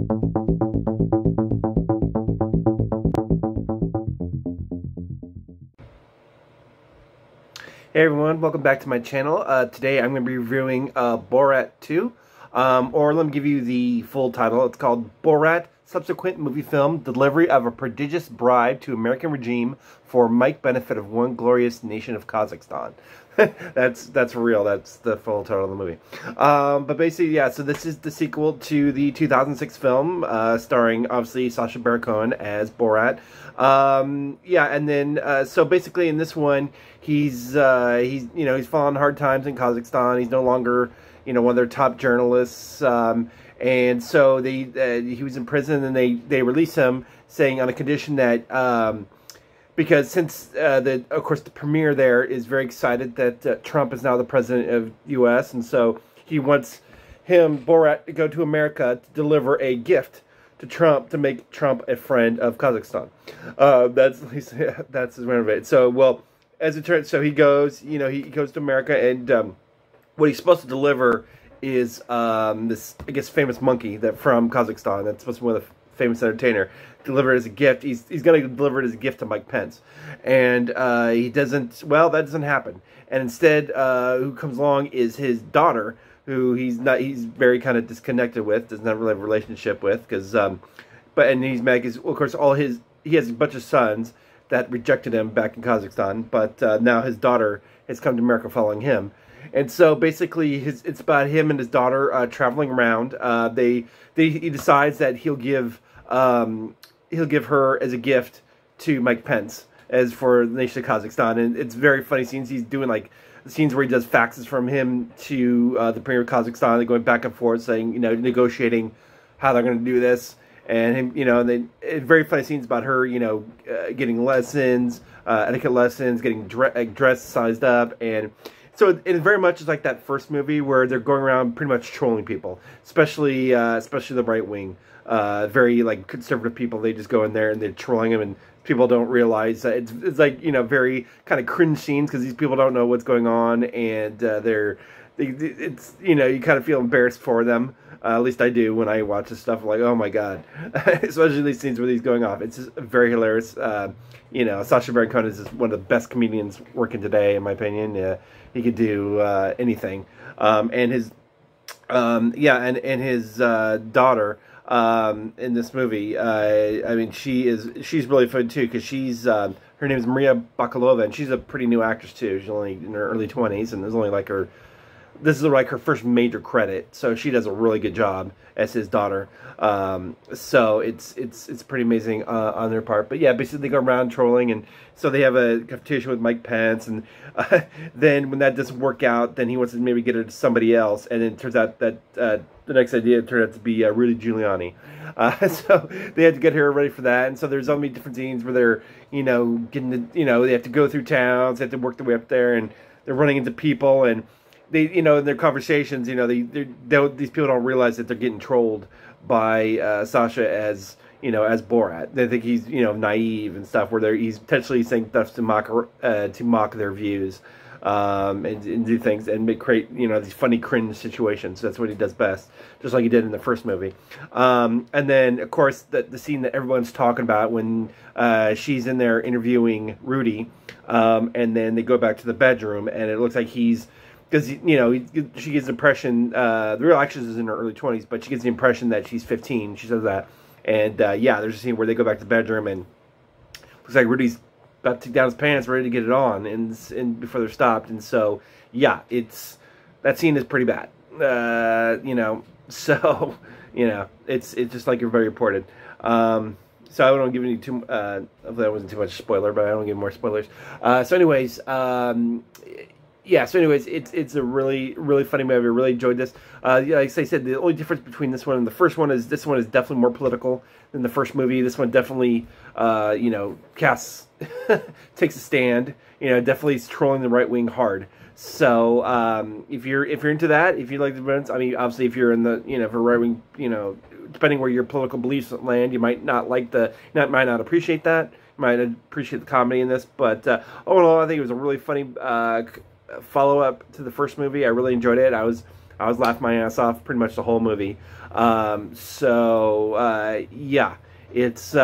Hey everyone, welcome back to my channel. Today I'm going to be reviewing Borat 2, or let me give you the full title. It's called Borat, Subsequent Movie Film, Delivery of a Prodigious Bribe to American Regime for Mic Benefit of One Glorious Nation of Kazakhstan. That's real, that's the full title of the movie. But basically, yeah, so this is the sequel to the 2006 film, starring, obviously, Sacha Baron Cohen as Borat. Yeah, and then, so basically in this one, he's fallen hard times in Kazakhstan. He's no longer, one of their top journalists, and so he was in prison, and they release him, saying on a condition that, because since of course the premier there is very excited that Trump is now the president of U.S., and so he wants Borat, to go to America to deliver a gift to Trump to make Trump a friend of Kazakhstan. That's his renovate. So, well, as it turns, so he goes, he goes to America, and what he's supposed to deliver is this, I guess, famous monkey from Kazakhstan. That's supposed to be one of the famous entertainer. Deliver it as a gift. He's going to deliver it as a gift to Mike Pence, and he doesn't. Well, that doesn't happen. And instead, who comes along is his daughter, who he's very kind of disconnected with, doesn't have really have a relationship with, because and he's mad because, of course, he has a bunch of sons that rejected him back in Kazakhstan, but now his daughter has come to America following him. And so basically it's about him and his daughter traveling around. He decides that he'll give her as a gift to Mike Pence as for the nation of Kazakhstan. And it's very funny scenes. He's doing like scenes where he does faxes from him to the premier of Kazakhstan. They're going back and forth saying, negotiating how they're going to do this. And him, and very funny scenes about her, getting lessons, etiquette lessons, getting dressed, sized up, and so it very much is like that first movie where they're going around pretty much trolling people, especially the right wing, very like conservative people. They just go in there and they're trolling them, and people don't realize that it's like very kind of cringe scenes because these people don't know what's going on, and it's you kind of feel embarrassed for them. At least I do when I watch this stuff. I'm like, oh my god, especially these scenes where he's going off. It's just very hilarious. Sacha Baron Cohen is just one of the best comedians working today, in my opinion. He could do anything. And his his daughter in this movie. I mean, she's really fun too, because her name is Maria Bakalova, and she's a pretty new actress too. She's only in her early 20s, and there's only like this is like her first major credit, so she does a really good job as his daughter. So it's pretty amazing on their part. But yeah, basically they go around trolling, and so they have a competition with Mike Pence, and then when that doesn't work out, then he wants to maybe get her to somebody else, and then it turns out that the next idea turned out to be Rudy Giuliani. So they had to get her ready for that, and so there's so many different scenes where they're getting they have to go through towns, they have to work their way up there, and they're running into people, and they, in their conversations, these people don't realize that they're getting trolled by Sacha as Borat. They think he's, naive and stuff, where he's potentially saying stuff to mock their views, and do things and create, these funny cringe situations. That's what he does best, just like he did in the first movie. And then, of course, the scene that everyone's talking about when she's in there interviewing Rudy, and then they go back to the bedroom, and it looks like because, she gets the impression, the real actress is in her early 20s, but she gets the impression that she's 15. She says that. And, yeah, there's a scene where they go back to the bedroom, and looks like Rudy's about to take down his pants, ready to get it on, and before they're stopped. And so, yeah, that scene is pretty bad. So, it's just like everybody reported. So I don't want to give any too, hopefully that wasn't too much spoiler, but I don't give more spoilers. So anyways, yeah, so anyways, it's a really, really funny movie. I really enjoyed this. Like I said, the only difference between this one and the first one is this one is definitely more political than the first movie. This one definitely, takes a stand. Definitely is trolling the right wing hard. So if you're into that, if you like the events, I mean, obviously, if you're in the for right wing, depending where your political beliefs land, you might not might not appreciate that. You might appreciate the comedy in this, but all in all, I think it was a really funny follow-up to the first movie. I really enjoyed it. I was I was laughing my ass off pretty much the whole movie. Yeah, it's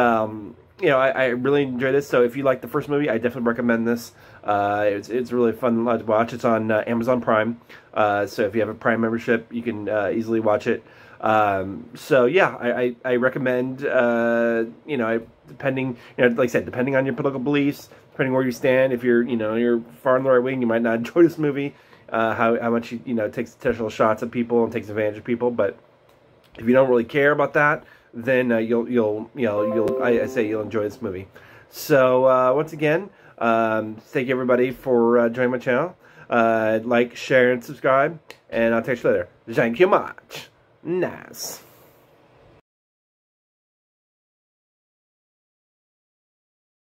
you know, I really enjoyed this. So if you like the first movie, I definitely recommend this. It's really fun to watch. It's on Amazon Prime. So if you have a Prime membership, you can easily watch it. So yeah, I recommend, you know, depending, you know, like I said, depending on your political beliefs, depending where you stand, if you're, you know, you're far on the right wing, you might not enjoy this movie, how much, you know, takes intentional shots at people and takes advantage of people. But if you don't really care about that, then I say you'll enjoy this movie. So once again, thank you everybody for joining my channel. Like, share, and subscribe, and I'll catch you later. Thank you much. Nice.